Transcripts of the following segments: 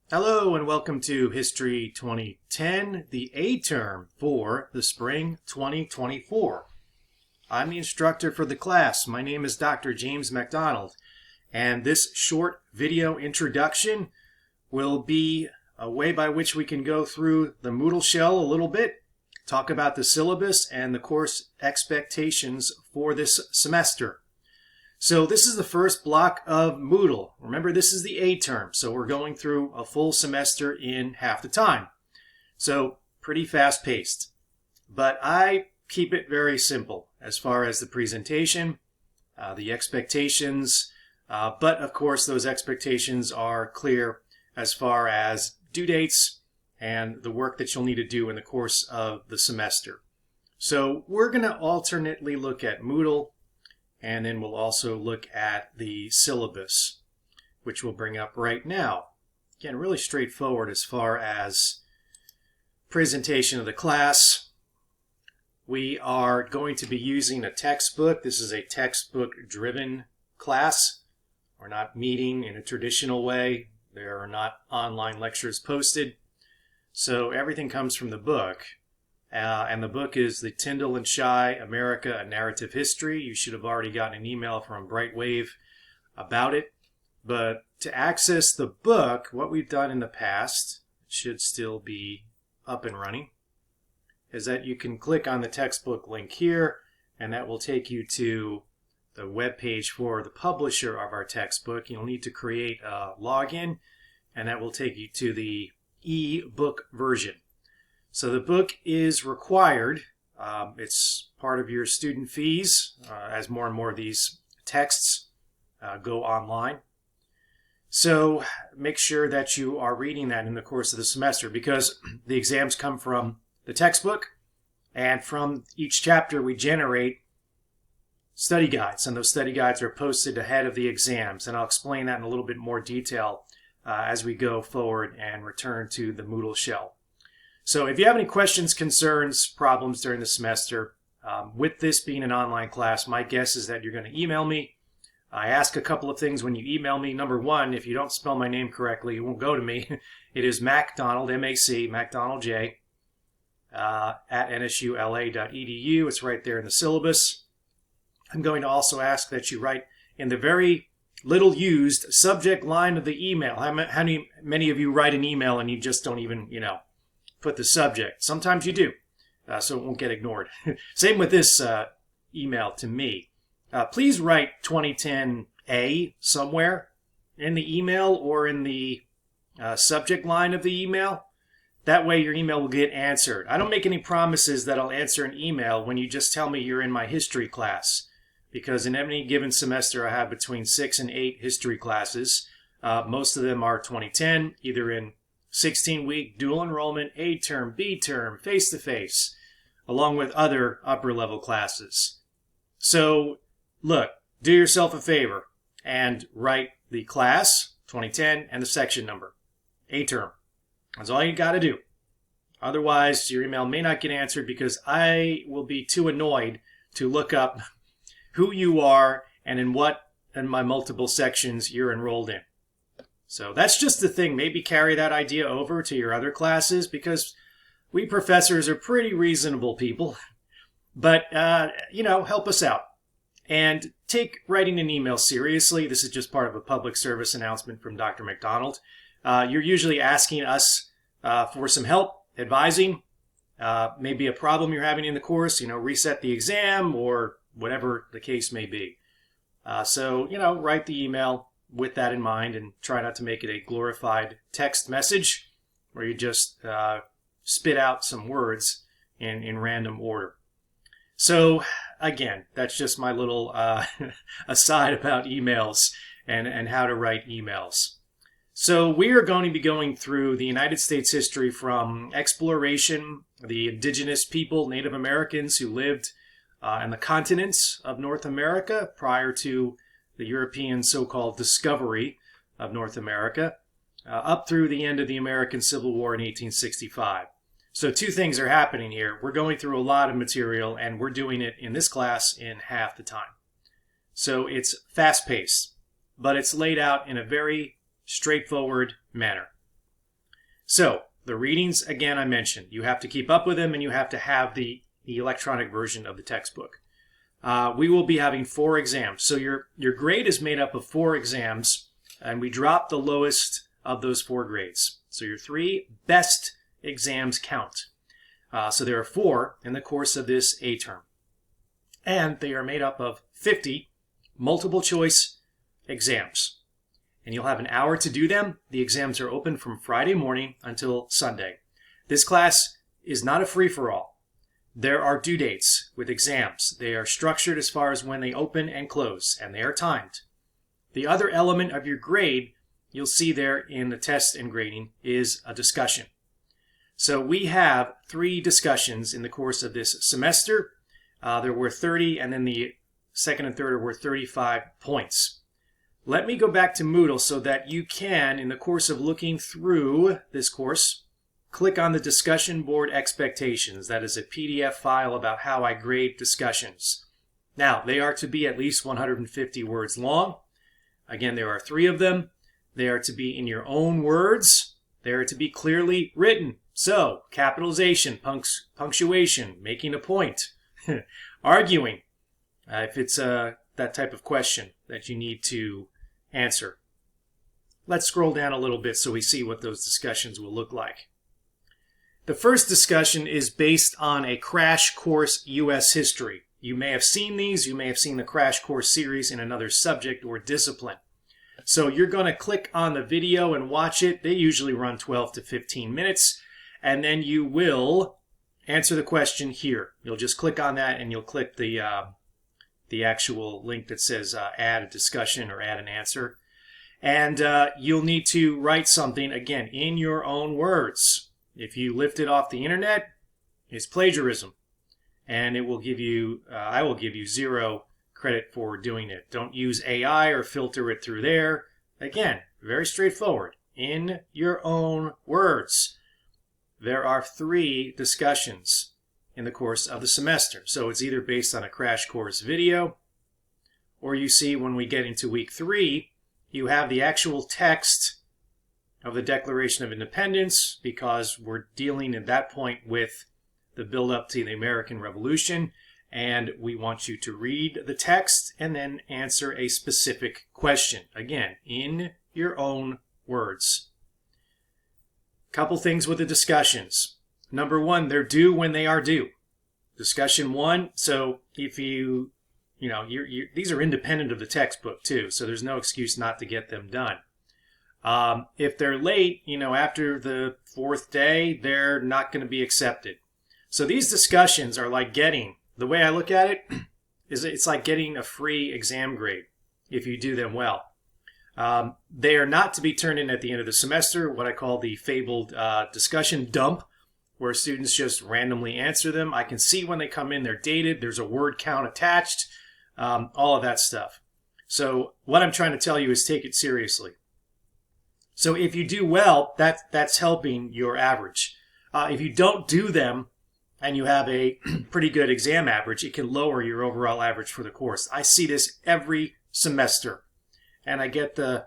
Hello and welcome to History 2010, the A term for the spring 2024. I'm the instructor for the class. My name is Dr. James MacDonald, and this short video introduction will be a way by which we can go through the Moodle shell a little bit, talk about the syllabus and the course expectations for this semester. So this is the first block of Moodle. Remember, this is the A term, so we're going through a full semester in half the time. So pretty fast-paced. But I keep it very simple as far as the presentation, the expectations, but of course those expectations are clear as far as due dates and the work that you'll need to do in the course of the semester. So we're going to alternately look at Moodle, and then we'll also look at the syllabus, which we'll bring up right now. Again, really straightforward as far as presentation of the class. We are going to be using a textbook. This is a textbook-driven class. We're not meeting in a traditional way. There are not online lectures posted. So everything comes from the book. And the book is The Tyndall and Shai, America, A Narrative History. You should have already gotten an email from Brightwave about it. But to access the book, what we've done in the past, it should still be up and running, is that you can click on the textbook link here, and that will take you to the web page for the publisher of our textbook. You'll need to create a login, and that will take you to the e-book version. So the book is required. It's part of your student fees as more and more of these texts go online. So make sure that you are reading that in the course of the semester, because the exams come from the textbook, and from each chapter we generate study guides, and those study guides are posted ahead of the exams. And I'll explain that in a little bit more detail as we go forward and return to the Moodle shell. So if you have any questions, concerns, problems during the semester, with this being an online class, my guess is that you're going to email me. I ask a couple of things when you email me. Number one, if you don't spell my name correctly, it won't go to me. It is MacDonald, M-A-C, MacDonald J, at nsula.edu. It's right there in the syllabus. I'm going to also ask that you write in the very little used subject line of the email. How many of you write an email and you just don't even, put the subject? Sometimes you do, so it won't get ignored. Same with this email to me. Please write 2010A somewhere in the email or in the subject line of the email. That way your email will get answered. I don't make any promises that I'll answer an email when you just tell me you're in my history class, because in any given semester I have between 6 and 8 history classes. Most of them are 2010, either in 16-week dual enrollment, A term, B term, face-to-face, along with other upper-level classes. So, look, do yourself a favor and write the class, 2010, and the section number, A term. That's all you got to do. Otherwise, your email may not get answered because I will be too annoyed to look up who you are and in my multiple sections you're enrolled in. So that's just the thing. Maybe carry that idea over to your other classes, because we professors are pretty reasonable people. But, help us out. And take writing an email seriously. This is just part of a public service announcement from Dr. MacDonald. You're usually asking us for some help, advising, maybe a problem you're having in the course, reset the exam or whatever the case may be. So, write the email with that in mind, and try not to make it a glorified text message where you just spit out some words in random order. So again, that's just my little aside about emails and how to write emails. So we are going to be going through the United States history from exploration, the indigenous people, Native Americans who lived in the continents of North America prior to the European so-called discovery of North America, up through the end of the American Civil War in 1865. So two things are happening here. We're going through a lot of material, and we're doing it in this class in half the time. So it's fast-paced, but it's laid out in a very straightforward manner. So the readings, again, I mentioned, you have to keep up with them and you have to have the electronic version of the textbook. We will be having 4 exams. So your grade is made up of 4 exams, and we drop the lowest of those 4 grades. So your 3 best exams count. So there are 4 in the course of this A term. And they are made up of 50 multiple choice exams. And you'll have an hour to do them. The exams are open from Friday morning until Sunday. This class is not a free-for-all. There are due dates with exams. They are structured as far as when they open and close, and they are timed. The other element of your grade, you'll see there in the test and grading, is a discussion. So we have 3 discussions in the course of this semester. There were 30, and then the second and third are worth 35 points. Let me go back to Moodle so that you can, in the course of looking through this course, click on the discussion board expectations. That is a PDF file about how I grade discussions. Now, they are to be at least 150 words long. Again, there are 3 of them. They are to be in your own words. They are to be clearly written. So, capitalization, punctuation, making a point, arguing, if it's that type of question that you need to answer. Let's scroll down a little bit so we see what those discussions will look like. The first discussion is based on a Crash Course U.S. History. You may have seen these. You may have seen the Crash Course series in another subject or discipline. So you're going to click on the video and watch it. They usually run 12 to 15 minutes. And then you will answer the question here. You'll just click on that and you'll click the actual link that says add a discussion or add an answer. And you'll need to write something, again, in your own words. If you lift it off the internet, it's plagiarism. And it will give you, I will give you 0 credit for doing it. Don't use AI or filter it through there. Again, very straightforward. In your own words. There are 3 discussions in the course of the semester. So it's either based on a Crash Course video, or you see when we get into week 3, you have the actual text of the Declaration of Independence, because we're dealing at that point with the build-up to the American Revolution, and we want you to read the text and then answer a specific question. Again, in your own words. Couple things with the discussions. Number 1, they're due when they are due. Discussion 1, so if you these are independent of the textbook too, so there's no excuse not to get them done. If they're late, after the 4th day, they're not going to be accepted. So these discussions are like the way I look at it, is it's like getting a free exam grade if you do them well. They are not to be turned in at the end of the semester, what I call the fabled discussion dump, where students just randomly answer them. I can see when they come in, they're dated, there's a word count attached, all of that stuff. So what I'm trying to tell you is take it seriously. So if you do well, that's helping your average. If you don't do them and you have a pretty good exam average, it can lower your overall average for the course. I see this every semester. And I get the,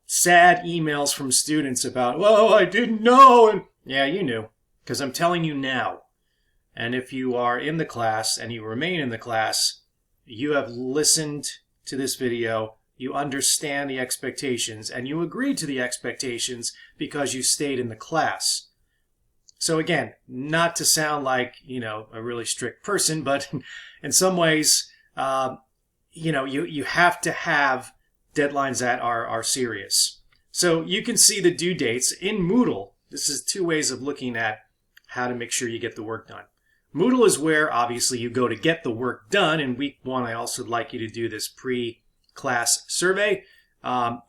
sad emails from students about, well, I didn't know. And yeah, you knew, because I'm telling you now. And if you are in the class and you remain in the class, you have listened to this video, you understand the expectations, and you agreed to the expectations because you stayed in the class. So again, not to sound like, a really strict person, but in some ways, you have to have deadlines that are serious. So you can see the due dates in Moodle. This is 2 ways of looking at how to make sure you get the work done. Moodle is where, obviously, you go to get the work done. In week 1, I also would like you to do this pre-class survey.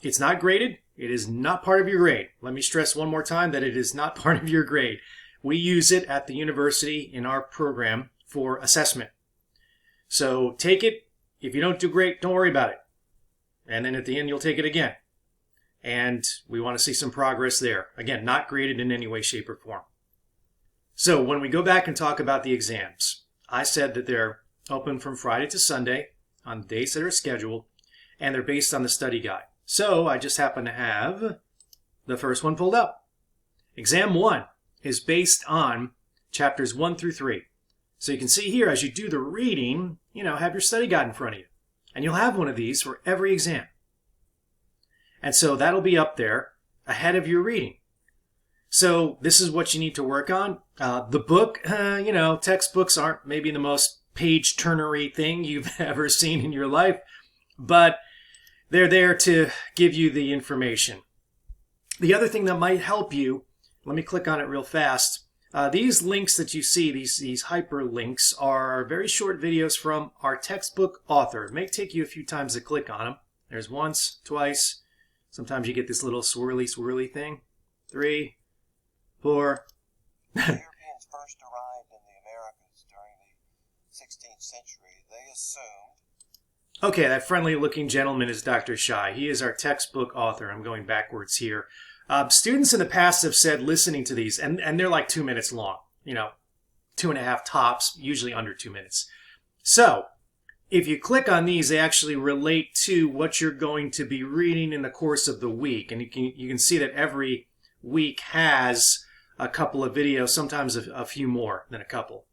It's not graded. It is not part of your grade. Let me stress one more time that it is not part of your grade. We use it at the university in our program for assessment. So take it. If you don't do great, don't worry about it. And then at the end, you'll take it again. And we want to see some progress there. Again, not graded in any way, shape, or form. So when we go back and talk about the exams, I said that they're open from Friday to Sunday on the days that are scheduled, and they're based on the study guide. So I just happen to have the first one pulled up. Exam 1 is based on chapters 1 through 3. So you can see here, as you do the reading, have your study guide in front of you. And you'll have one of these for every exam. And so that'll be up there ahead of your reading. So this is what you need to work on. The book, textbooks aren't maybe the most page-turnery thing you've ever seen in your life, but they're there to give you the information. The other thing that might help you, let me click on it real fast. These links that you see, these hyperlinks, are very short videos from our textbook author. It may take you a few times to click on them. There's once, twice. Sometimes you get this little swirly thing. 3, 4. The Europeans first arrived in the Americas during the 16th century. They assumed... Okay, that friendly-looking gentleman is Dr. Shai. He is our textbook author. I'm going backwards here. Students in the past have said listening to these, and they're like 2 minutes long, 2.5 tops, usually under 2 minutes. So, if you click on these, they actually relate to what you're going to be reading in the course of the week. And you can see that every week has a couple of videos, sometimes a few more than a couple.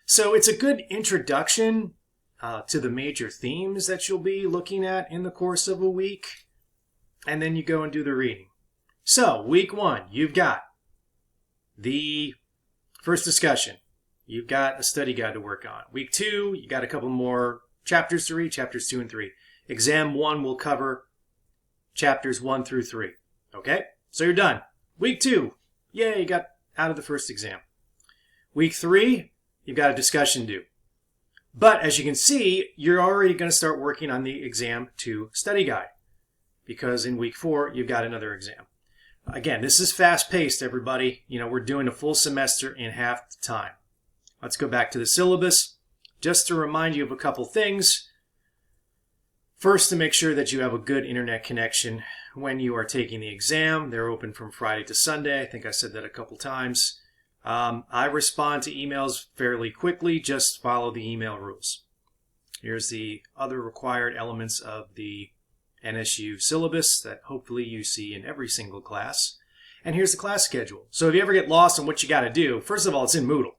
So it's a good introduction to the major themes that you'll be looking at in the course of a week. And then you go and do the reading. So, week 1, you've got the first discussion. You've got a study guide to work on. Week 2, you got a couple more chapters to read, chapters 2 and 3. Exam 1 will cover chapters 1 through 3. Okay? So you're done. Week 2, yay, you got out of the first exam. Week 3, you've got a discussion due. But as you can see, you're already going to start working on the exam 2 study guide, because in week 4, you've got another exam. Again, this is fast-paced, everybody. We're doing a full semester in half the time. Let's go back to the syllabus. Just to remind you of a couple things. First, to make sure that you have a good internet connection when you are taking the exam. They're open from Friday to Sunday. I think I said that a couple times. I respond to emails fairly quickly. Just follow the email rules. Here's the other required elements of the NSU syllabus that hopefully you see in every single class. And here's the class schedule. So if you ever get lost on what you got to do, first of all, it's in Moodle.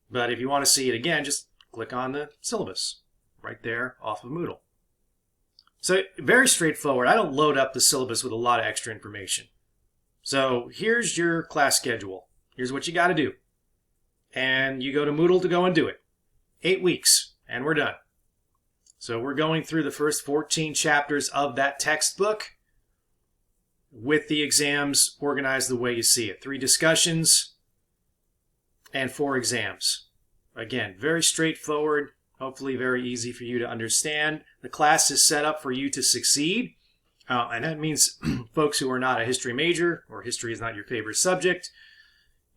But if you want to see it again, just click on the syllabus right there off of Moodle. So very straightforward. I don't load up the syllabus with a lot of extra information. So here's your class schedule. Here's what you got to do. And you go to Moodle to go and do it. 8 weeks, and we're done. So we're going through the first 14 chapters of that textbook with the exams organized the way you see it. 3 discussions and 4 exams. Again, very straightforward, hopefully very easy for you to understand. The class is set up for you to succeed. And that means folks who are not a history major, or history is not your favorite subject,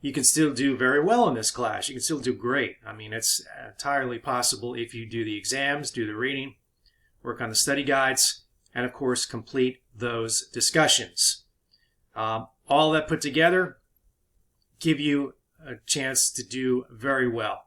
you can still do very well in this class. You can still do great. I mean, it's entirely possible if you do the exams, do the reading, work on the study guides, and of course, complete those discussions. All that put together give you a chance to do very well.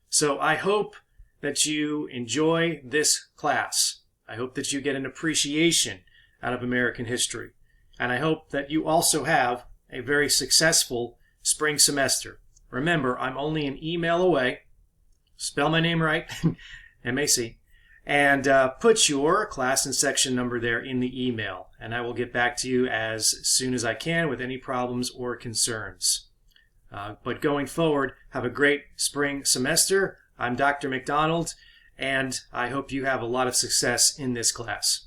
So I hope that you enjoy this class. I hope that you get an appreciation out of American history. And I hope that you also have a very successful spring semester. Remember, I'm only an email away. Spell my name right, M-A-C, and put your class and section number there in the email. And I will get back to you as soon as I can with any problems or concerns. But going forward, have a great spring semester. I'm Dr. McDonald, and I hope you have a lot of success in this class.